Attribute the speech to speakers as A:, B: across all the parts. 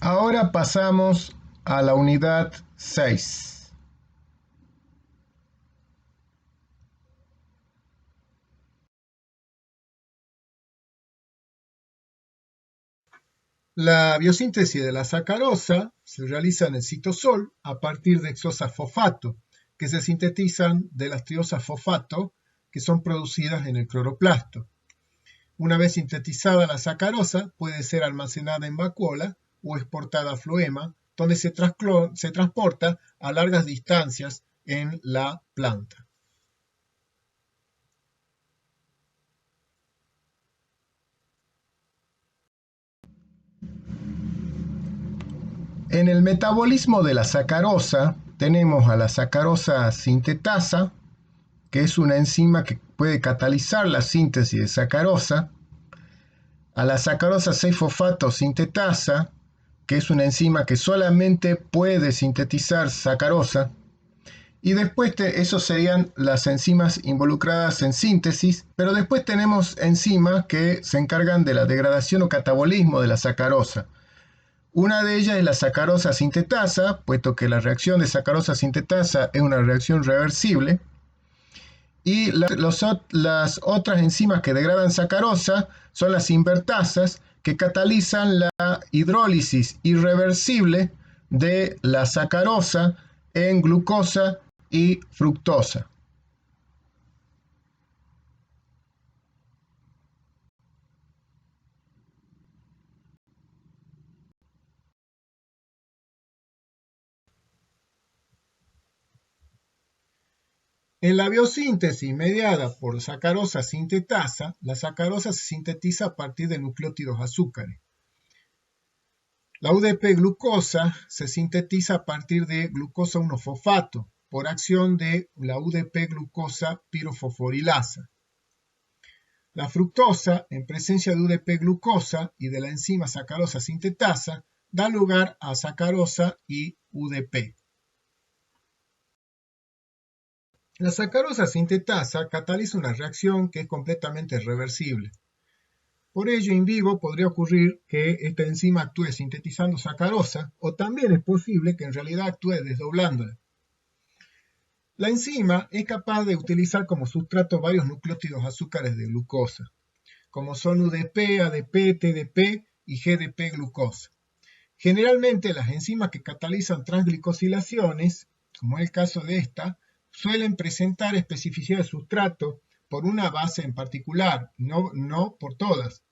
A: Ahora pasamos a la unidad 6. La biosíntesis de la sacarosa se realiza en el citosol a partir de hexosas fosfato, que se sintetizan de las triosas fosfato que son producidas en el cloroplasto. Una vez sintetizada la sacarosa, puede ser almacenada en vacuola o exportada a floema, donde se transporta a largas distancias en la planta. En el metabolismo de la sacarosa tenemos a la sacarosa sintetasa, que es una enzima que puede catalizar la síntesis de sacarosa, a la sacarosa 6-fosfato sintetasa, que es una enzima que solamente puede sintetizar sacarosa, y después esos serían las enzimas involucradas en síntesis, pero después tenemos enzimas que se encargan de la degradación o catabolismo de la sacarosa. Una de ellas es la sacarosa sintetasa, puesto que la reacción de sacarosa sintetasa es una reacción reversible. Y las otras enzimas que degradan sacarosa son las invertasas, que catalizan la hidrólisis irreversible de la sacarosa en glucosa y fructosa. En la biosíntesis mediada por sacarosa sintetasa, la sacarosa se sintetiza a partir de nucleótidos azúcares. La UDP-glucosa se sintetiza a partir de glucosa 1-fosfato por acción de la UDP-glucosa pirofosforilasa. La fructosa, en presencia de UDP-glucosa y de la enzima sacarosa sintetasa, da lugar a sacarosa y UDP. La sacarosa sintetasa cataliza una reacción que es completamente reversible. Por ello, in vivo podría ocurrir que esta enzima actúe sintetizando sacarosa, o también es posible que en realidad actúe desdoblándola. La enzima es capaz de utilizar como sustrato varios nucleótidos azúcares de glucosa, como son UDP, ADP, TDP y GDP-glucosa. Generalmente las enzimas que catalizan transglicosilaciones, como es el caso de esta, suelen presentar especificidad de sustrato por una base en particular, no por todas.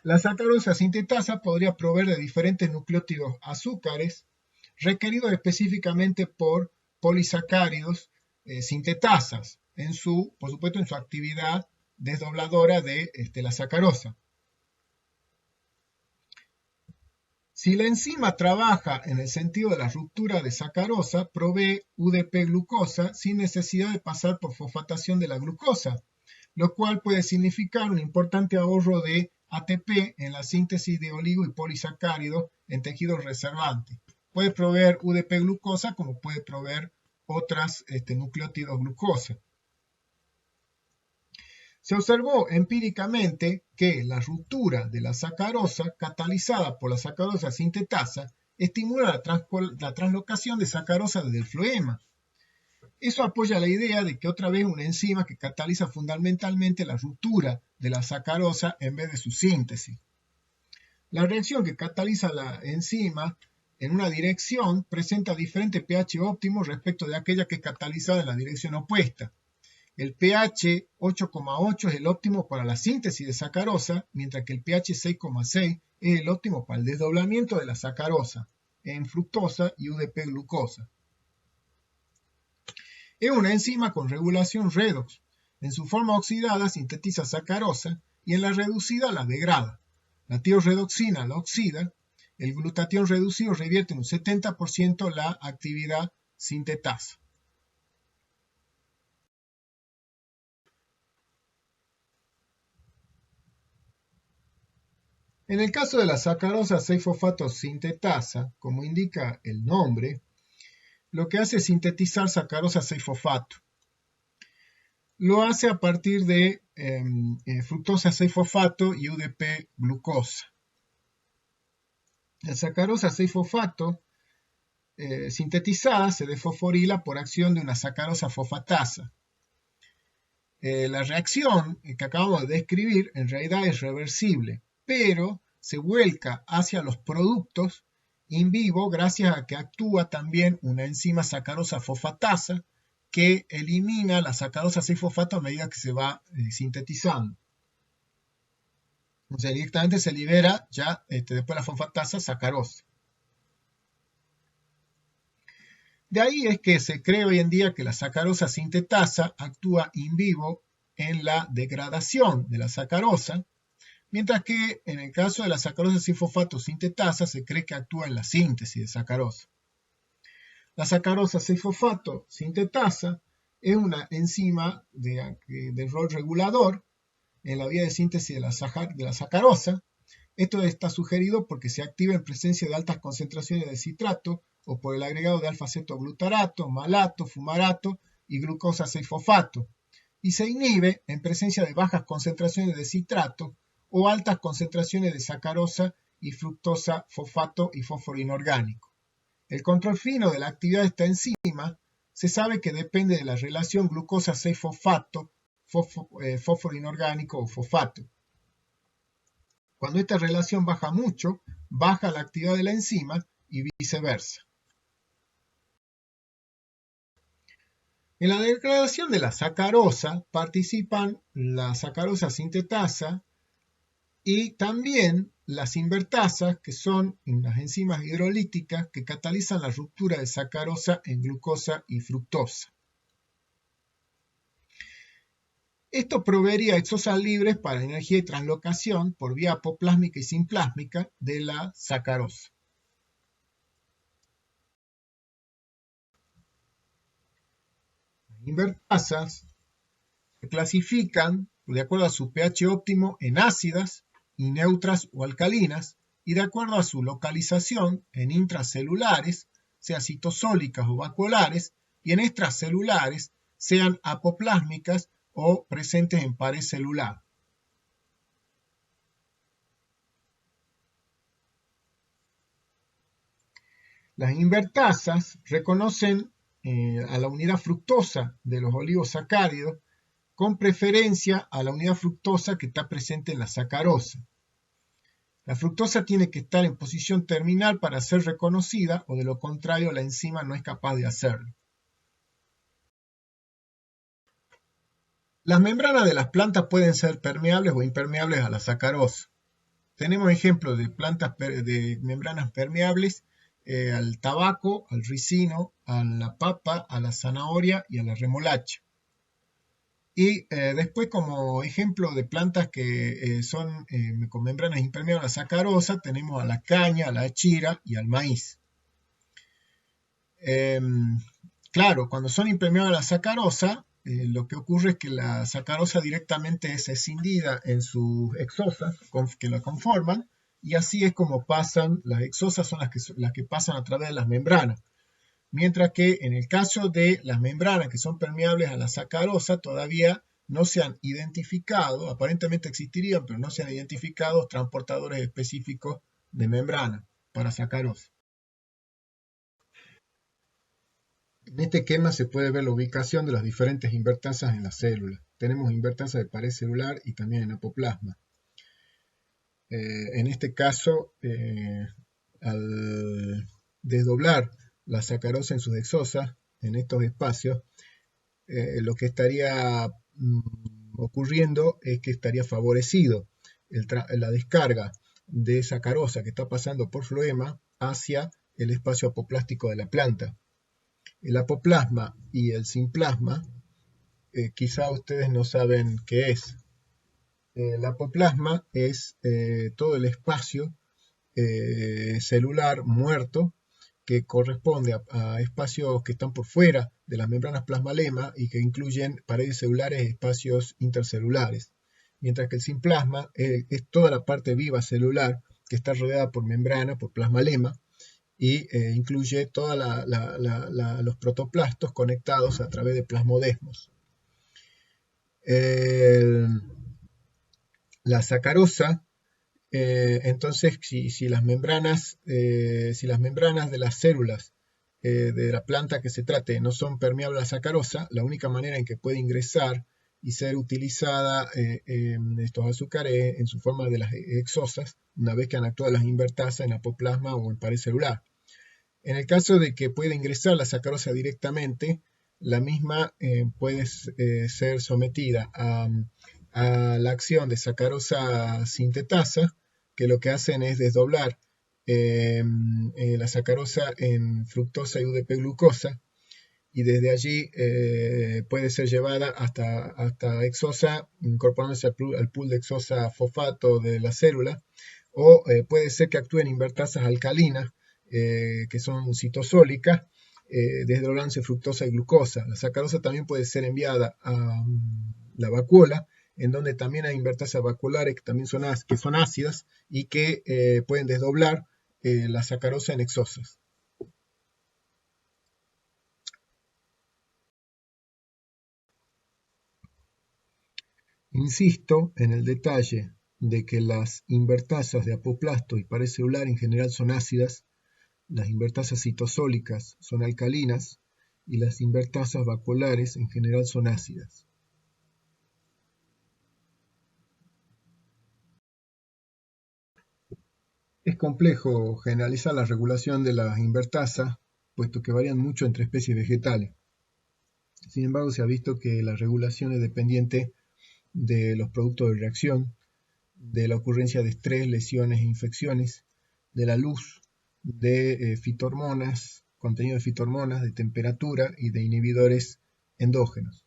A: La sacarosa sintetasa podría proveer de diferentes nucleótidos azúcares requeridos específicamente por polisacáridos sintetasas, por supuesto en su actividad desdobladora de la sacarosa. Si la enzima trabaja en el sentido de la ruptura de sacarosa, provee UDP-glucosa sin necesidad de pasar por fosfatación de la glucosa, lo cual puede significar un importante ahorro de ATP en la síntesis de oligo y polisacáridos en tejidos reservantes. Puede proveer UDP-glucosa como puede proveer otros nucleótidos glucosa. Se observó empíricamente que la ruptura de la sacarosa catalizada por la sacarosa sintetasa estimula la translocación de sacarosa desde el floema. Eso apoya la idea de que otra vez una enzima que cataliza fundamentalmente la ruptura de la sacarosa en vez de su síntesis. La reacción que cataliza la enzima en una dirección presenta diferente pH óptimo respecto de aquella que es catalizada en la dirección opuesta. El pH 8,8 es el óptimo para la síntesis de sacarosa, mientras que el pH 6,6 es el óptimo para el desdoblamiento de la sacarosa en fructosa y UDP-glucosa. Es una enzima con regulación redox. En su forma oxidada sintetiza sacarosa y en la reducida la degrada. La tiorredoxina la oxida. El glutatión reducido revierte en un 70% la actividad sintetasa. En el caso de la sacarosa 6-fosfato sintetasa, como indica el nombre, lo que hace es sintetizar sacarosa 6-fosfato. Lo hace a partir de fructosa 6-fosfato y UDP-glucosa. La sacarosa 6-fosfato sintetizada se desfosforila por acción de una sacarosa fosfatasa. La reacción que acabamos de describir en realidad es reversible, pero se vuelca hacia los productos in vivo gracias a que actúa también una enzima sacarosa fosfatasa que elimina la sacarosa 6-fosfato a medida que se va sintetizando. O sea, directamente se libera ya después de la fosfatasa sacarosa. De ahí es que se cree hoy en día que la sacarosa sintetasa actúa in vivo en la degradación de la sacarosa, mientras que en el caso de la sacarosa 6-fosfato sintetasa se cree que actúa en la síntesis de sacarosa. La sacarosa 6-fosfato sintetasa es una enzima de rol regulador en la vía de síntesis de la sacarosa. Esto está sugerido porque se activa en presencia de altas concentraciones de citrato o por el agregado de alfa-cetoglutarato, malato, fumarato y glucosa 6-fosfato, y se inhibe en presencia de bajas concentraciones de citrato o altas concentraciones de sacarosa y fructosa fosfato y fósforo inorgánico. El control fino de la actividad de esta enzima se sabe que depende de la relación glucosa 6-fosfato, fósforo inorgánico o fosfato. Cuando esta relación baja mucho, baja la actividad de la enzima y viceversa. En la degradación de la sacarosa participan la sacarosa sintetasa y también las invertasas, que son las enzimas hidrolíticas que catalizan la ruptura de sacarosa en glucosa y fructosa. Esto proveería exosas libres para energía y translocación por vía apoplásmica y simplásmica de la sacarosa. Las invertasas se clasifican de acuerdo a su pH óptimo en ácidas y neutras o alcalinas, y de acuerdo a su localización en intracelulares, sean citosólicas o vacuolares, y en extracelulares, sean apoplásmicas o presentes en pared celular. Las invertasas reconocen a la unidad fructosa de los oligosacáridos con preferencia a la unidad fructosa que está presente en la sacarosa. La fructosa tiene que estar en posición terminal para ser reconocida, o de lo contrario la enzima no es capaz de hacerlo. Las membranas de las plantas pueden ser permeables o impermeables a la sacarosa. Tenemos ejemplos de plantas de membranas permeables al tabaco, al ricino, a la papa, a la zanahoria y a la remolacha. Y después, como ejemplo de plantas que son con membranas impermeables a la sacarosa, tenemos a la caña, a la chira y al maíz. Claro, cuando son impermeables a la sacarosa, lo que ocurre es que la sacarosa directamente es escindida en sus exosas que la conforman, y así es como pasan, las exosas son las que pasan a través de las membranas. Mientras que en el caso de las membranas que son permeables a la sacarosa, todavía no se han identificado, aparentemente existirían, pero no se han identificado transportadores específicos de membrana para sacarosa. En este esquema se puede ver la ubicación de las diferentes invertasas en la célula. Tenemos invertasas de pared celular y también en apoplasma. En este caso, al desdoblar la sacarosa en sus exosas, en estos espacios, lo que estaría ocurriendo es que estaría favorecido la descarga de sacarosa que está pasando por floema hacia el espacio apoplástico de la planta. El apoplasma y el simplasma, quizá ustedes no saben qué es. El apoplasma es todo el espacio celular muerto que corresponde a espacios que están por fuera de las membranas plasmalema y que incluyen paredes celulares y espacios intercelulares. Mientras que el simplasma es toda la parte viva celular que está rodeada por membrana, por plasmalema, y incluye todos los protoplastos conectados a través de plasmodesmos. La sacarosa Entonces, si las membranas de las células de la planta que se trate no son permeables a la sacarosa, la única manera en que puede ingresar y ser utilizada estos azúcares en su forma de las exosas, una vez que han actuado las invertasas en apoplasma o en pared celular. En el caso de que pueda ingresar la sacarosa directamente, la misma puede ser sometida a la acción de sacarosa sintetasa, que lo que hacen es desdoblar la sacarosa en fructosa y UDP-glucosa, y desde allí puede ser llevada hasta exosa, incorporándose al pool de exosa fosfato de la célula, o puede ser que actúen invertasas alcalinas, que son citosólicas, desdoblándose fructosa y glucosa. La sacarosa también puede ser enviada a la vacuola, en donde también hay invertasas vacuolares que son ácidas y que pueden desdoblar la sacarosa en exosas. Insisto en el detalle de que las invertasas de apoplasto y pared celular en general son ácidas, las invertasas citosólicas son alcalinas y las invertasas vacuolares en general son ácidas. Es complejo generalizar la regulación de las invertasas, puesto que varían mucho entre especies vegetales. Sin embargo, se ha visto que la regulación es dependiente de los productos de reacción, de la ocurrencia de estrés, lesiones e infecciones, de la luz, de fitohormonas, contenido de fitohormonas, de temperatura y de inhibidores endógenos.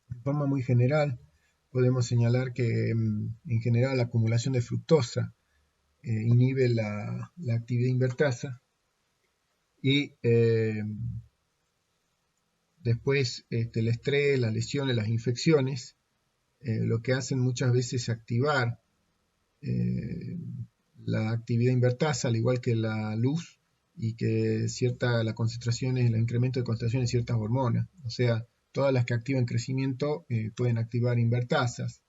A: De forma muy general, podemos señalar que en general la acumulación de fructosa inhibe la actividad invertasa y después el estrés, las lesiones, las infecciones, lo que hacen muchas veces es activar la actividad invertasa, al igual que la luz y que la concentración, el incremento de concentración de ciertas hormonas. O sea, todas las que activan crecimiento pueden activar invertasas.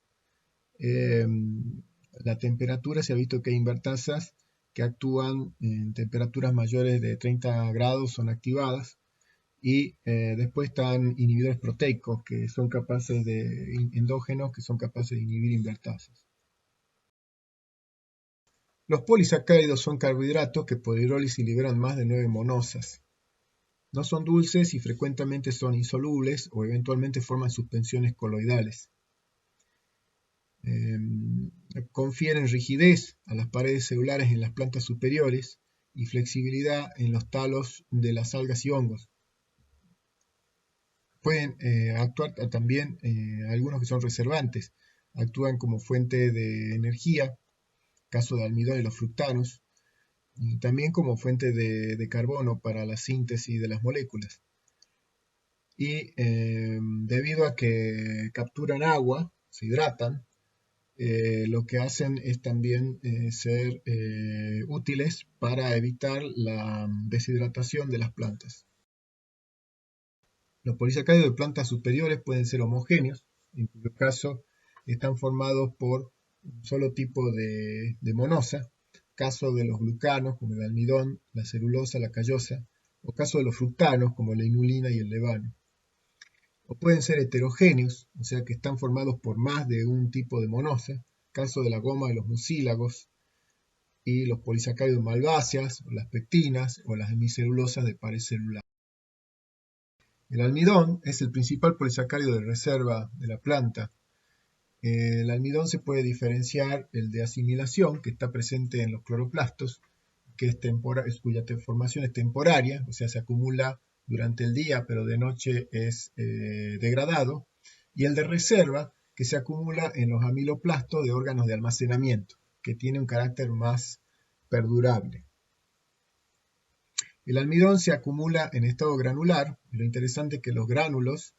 A: La temperatura, se ha visto que hay invertasas que actúan en temperaturas mayores de 30 grados, son activadas. Y después están inhibidores proteicos, que son capaces endógenos, que son capaces de inhibir invertasas. Los polisacáridos son carbohidratos que por hidrólisis liberan más de 9 monosas. No son dulces y frecuentemente son insolubles o eventualmente forman suspensiones coloidales. Confieren rigidez a las paredes celulares en las plantas superiores y flexibilidad en los talos de las algas y hongos. Pueden actuar también algunos que son reservantes, actúan como fuente de energía, caso de almidón y los fructanos, y también como fuente de carbono para la síntesis de las moléculas. Y debido a que capturan agua, se hidratan, lo que hacen es también ser útiles para evitar la deshidratación de las plantas. Los polisacáridos de plantas superiores pueden ser homogéneos, en cuyo caso están formados por un solo tipo de monosa, caso de los glucanos como el almidón, la celulosa, la callosa, o caso de los fructanos como la inulina y el levano. O pueden ser heterogéneos, o sea que están formados por más de un tipo de monosa, caso de la goma de los mucílagos y los polisacáridos malváceas, o las pectinas, o las hemicelulosas de pared celular. El almidón es el principal polisacárido de reserva de la planta. El almidón se puede diferenciar el de asimilación, que está presente en los cloroplastos, que cuya formación es temporaria, o sea, se acumula durante el día, pero de noche es degradado, y el de reserva, que se acumula en los amiloplastos de órganos de almacenamiento, que tiene un carácter más perdurable. El almidón se acumula en estado granular, y lo interesante es que los gránulos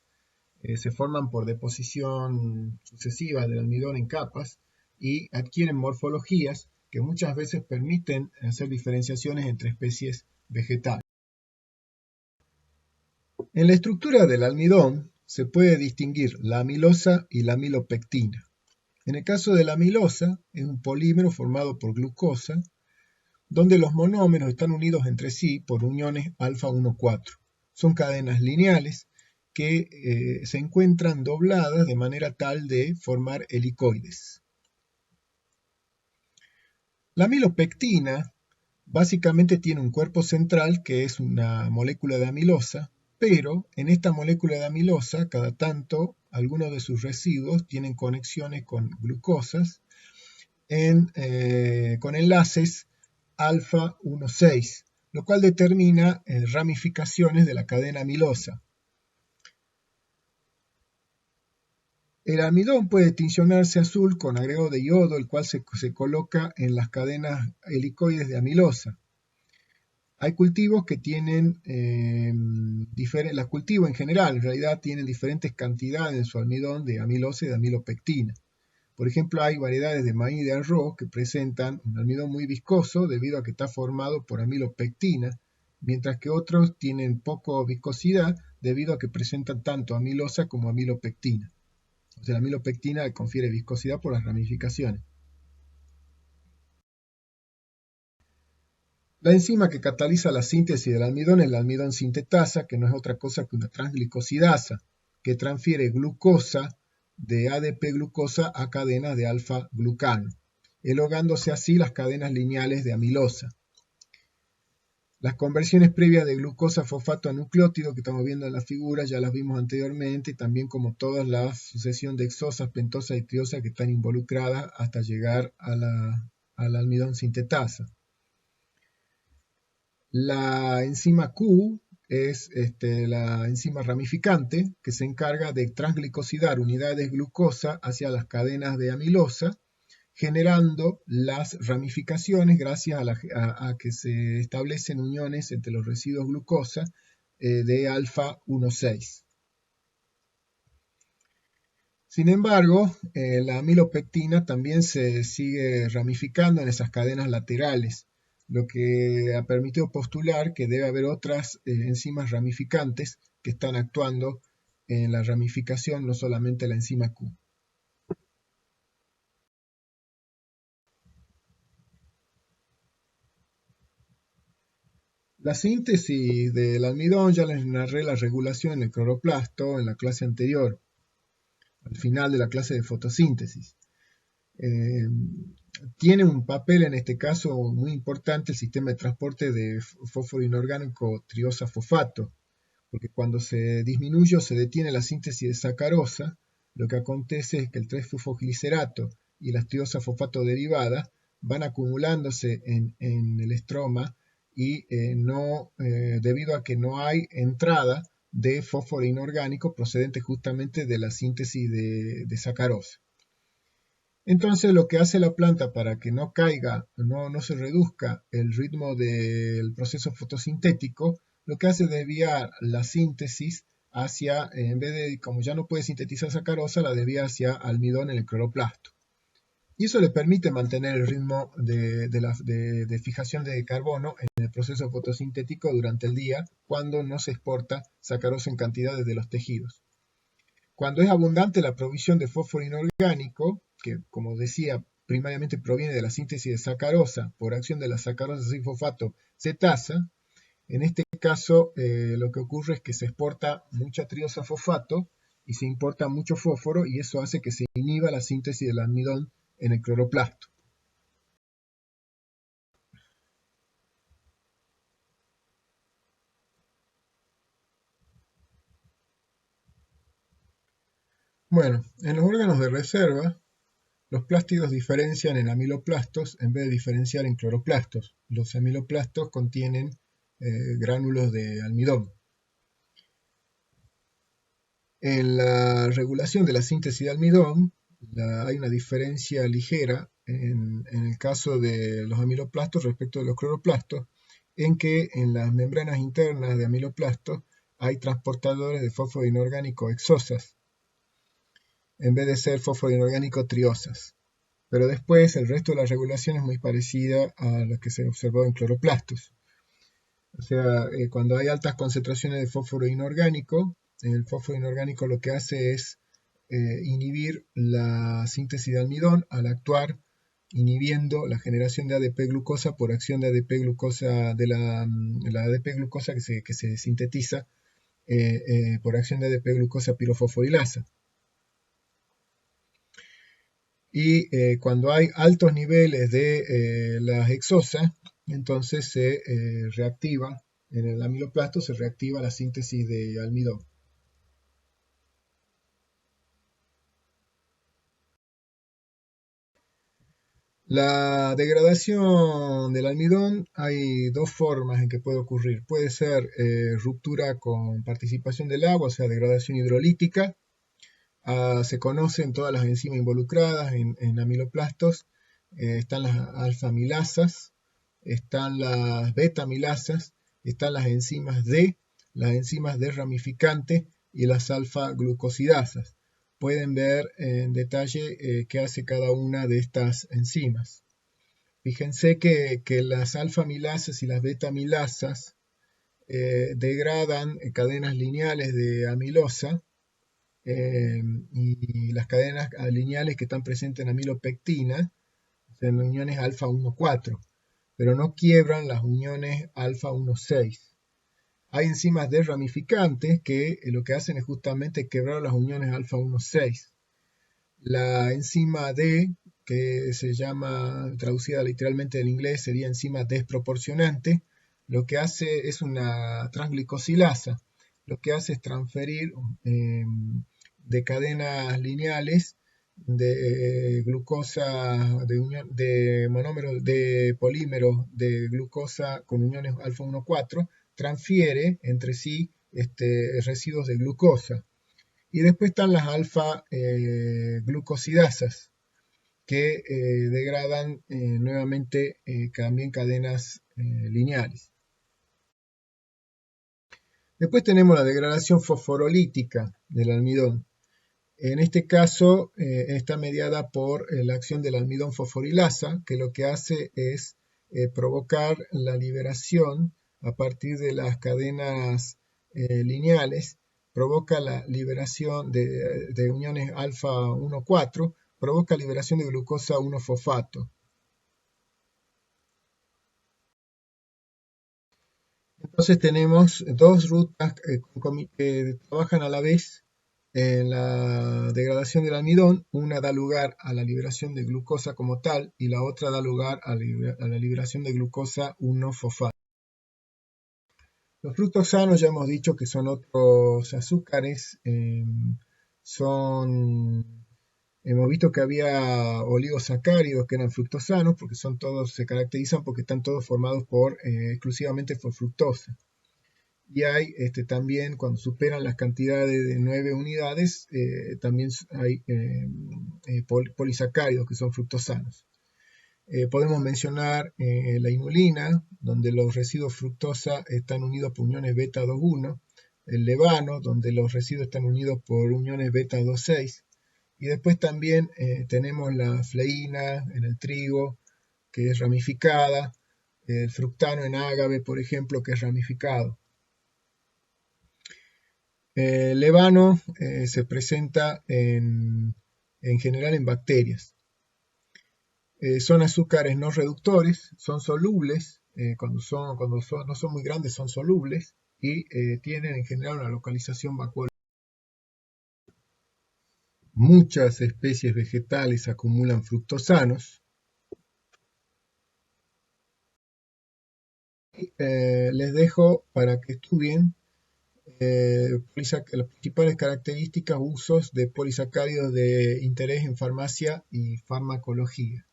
A: se forman por deposición sucesiva del almidón en capas y adquieren morfologías que muchas veces permiten hacer diferenciaciones entre especies vegetales. En la estructura del almidón se puede distinguir la amilosa y la amilopectina. En el caso de la amilosa, es un polímero formado por glucosa, donde los monómeros están unidos entre sí por uniones alfa 1,4. Son cadenas lineales que se encuentran dobladas de manera tal de formar helicoides. La amilopectina básicamente tiene un cuerpo central que es una molécula de amilosa, pero en esta molécula de amilosa, cada tanto, algunos de sus residuos tienen conexiones con glucosas con enlaces alfa 1,6, lo cual determina ramificaciones de la cadena amilosa. El almidón puede tincionarse azul con agregado de yodo, el cual se coloca en las cadenas helicoides de amilosa. Hay cultivos que tienen, los cultivos en general, en realidad tienen diferentes cantidades en su almidón de amilosa y de amilopectina. Por ejemplo, hay variedades de maíz y de arroz que presentan un almidón muy viscoso debido a que está formado por amilopectina, mientras que otros tienen poco viscosidad debido a que presentan tanto amilosa como amilopectina. O sea, la amilopectina confiere viscosidad por las ramificaciones. La enzima que cataliza la síntesis del almidón es la almidón sintetasa, que no es otra cosa que una transglicosidasa, que transfiere glucosa de ADP-glucosa a cadenas de alfa-glucano, elogándose así las cadenas lineales de amilosa. Las conversiones previas de glucosa-fosfato a nucleótido que estamos viendo en la figura ya las vimos anteriormente, también como toda la sucesión de hexosas, pentosas y triosas que están involucradas hasta llegar a la almidón sintetasa. La enzima Q es la enzima ramificante que se encarga de transglicosidar unidades de glucosa hacia las cadenas de amilosa, generando las ramificaciones gracias a que se establecen uniones entre los residuos glucosa de alfa 1,6. Sin embargo, la amilopectina también se sigue ramificando en esas cadenas laterales, lo que ha permitido postular que debe haber otras enzimas ramificantes que están actuando en la ramificación, no solamente la enzima Q. La síntesis del almidón ya les narré la regulación en el cloroplasto en la clase anterior, al final de la clase de fotosíntesis. Tiene un papel en este caso muy importante el sistema de transporte de fósforo inorgánico triosa-fosfato, porque cuando se disminuye o se detiene la síntesis de sacarosa, lo que acontece es que el 3-fosfoglicerato y las triosa-fosfato derivadas van acumulándose en el estroma y debido a que no hay entrada de fósforo inorgánico procedente justamente de la síntesis de sacarosa. Entonces lo que hace la planta para que no caiga, no se reduzca el ritmo del proceso fotosintético, lo que hace es desviar la síntesis hacia, en vez de, como ya no puede sintetizar sacarosa, la desvía hacia almidón en el cloroplasto. Y eso le permite mantener el ritmo de fijación de carbono en el proceso fotosintético durante el día, cuando no se exporta sacarosa en cantidades de los tejidos. Cuando es abundante la provisión de fósforo inorgánico, que como decía primariamente proviene de la síntesis de sacarosa por acción de la sacarosa sin fosfato cetasa, en este caso lo que ocurre es que se exporta mucha triosa fosfato y se importa mucho fósforo y eso hace que se inhiba la síntesis del almidón en el cloroplasto. Bueno, en los órganos de reserva, los plásmidos diferencian en amiloplastos en vez de diferenciar en cloroplastos. Los amiloplastos contienen gránulos de almidón. En la regulación de la síntesis de almidón hay una diferencia ligera en el caso de los amiloplastos respecto de los cloroplastos, en que en las membranas internas de amiloplastos hay transportadores de fósforo inorgánico hexosas, en vez de ser fósforo inorgánico triosas. Pero después el resto de la regulación es muy parecida a lo que se observó en cloroplastos. O sea, cuando hay altas concentraciones de fósforo inorgánico, el fósforo inorgánico lo que hace es inhibir la síntesis de almidón al actuar inhibiendo la generación de ADP-glucosa por acción de ADP-glucosa, la ADP-glucosa que se sintetiza por acción de ADP-glucosa pirofosforilasa. Y cuando hay altos niveles de la hexosa, entonces se reactiva, en el amiloplasto se reactiva la síntesis de almidón. La degradación del almidón hay dos formas en que puede ocurrir. Puede ser ruptura con participación del agua, o sea, degradación hidrolítica. Se conocen todas las enzimas involucradas en amiloplastos. Están las alfamilasas, están las betamilasas, están las enzimas D ramificante y las alfa-glucosidasas. Pueden ver en detalle qué hace cada una de estas enzimas. Fíjense que las alfamilasas y las betamilasas degradan cadenas lineales de amilosa y las cadenas lineales que están presentes en amilopectina, en uniones alfa 1,4, pero no quiebran las uniones alfa 1,6. Hay enzimas D ramificantes que lo que hacen es justamente quebrar las uniones alfa 1,6. La enzima D, que se llama, traducida literalmente del inglés, sería enzima desproporcionante, lo que hace es una transglicosilasa. Lo que hace es transferir de cadenas lineales de glucosa, de monómeros, de polímeros de glucosa con uniones alfa 1,4, transfiere entre sí residuos de glucosa. Y después están las alfa-glucosidasas, que degradan nuevamente también cadenas lineales. Después tenemos la degradación fosforolítica del almidón. En este caso está mediada por la acción del almidón fosforilasa, que lo que hace es provocar la liberación a partir de las cadenas lineales, provoca la liberación de uniones alfa 1,4, provoca liberación de glucosa 1-fosfato. Entonces tenemos dos rutas que trabajan a la vez en la degradación del almidón. Una da lugar a la liberación de glucosa como tal y la otra da lugar a la liberación de glucosa 1-fosfato. Los fructosanos ya hemos dicho que son otros azúcares, hemos visto que había oligosacáridos que eran fructosanos porque se caracterizan porque están todos formados exclusivamente por fructosa. Y hay también, cuando superan las cantidades de 9 unidades, también hay polisacáridos que son fructosanos. Podemos mencionar la inulina, donde los residuos fructosa están unidos por uniones beta 2,1, el levano, donde los residuos están unidos por uniones beta 2,6, y después también tenemos la fleína en el trigo, que es ramificada, el fructano en ágave, por ejemplo, que es ramificado. El levano se presenta en general en bacterias. Son azúcares no reductores, son solubles, cuando no son muy grandes son solubles y tienen en general una localización vacuolar. Muchas especies vegetales acumulan fructosanos. Les dejo para que estudien las principales características, usos de polisacáridos de interés en farmacia y farmacología.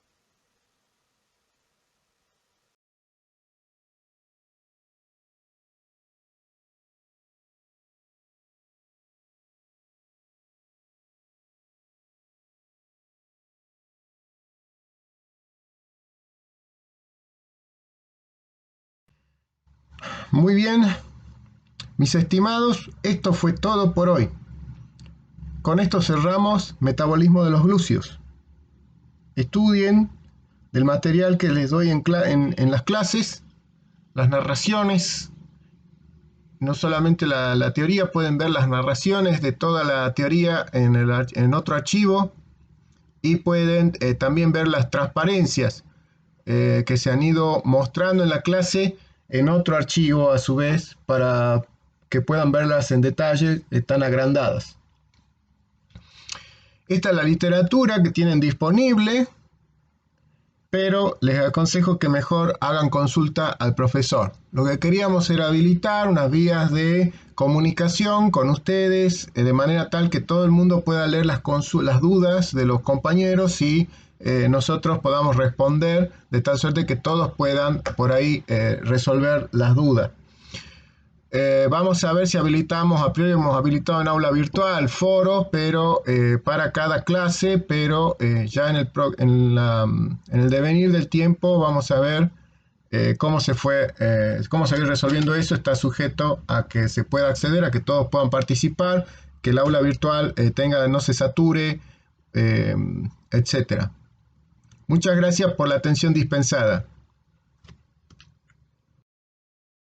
A: Muy bien, mis estimados, esto fue todo por hoy. Con esto cerramos Metabolismo de los glúceos. Estudien del material que les doy en las clases, las narraciones no solamente la teoría, pueden ver las narraciones de toda la teoría en otro archivo y pueden también ver las transparencias que se han ido mostrando en la clase en otro archivo a su vez para que puedan verlas en detalle, están agrandadas. Esta es la literatura que tienen disponible, pero les aconsejo que mejor hagan consulta al profesor. Lo que queríamos era habilitar unas vías de comunicación con ustedes de manera tal que todo el mundo pueda leer las dudas de los compañeros y nosotros podamos responder de tal suerte que todos puedan por ahí resolver las dudas. Vamos a ver si habilitamos, a priori hemos habilitado en aula virtual, foros, pero para cada clase, pero ya en el devenir del tiempo vamos a ver cómo se va a ir resolviendo eso. Está sujeto a que se pueda acceder, a que todos puedan participar, que el aula virtual no se sature, etc. Muchas gracias por la atención dispensada.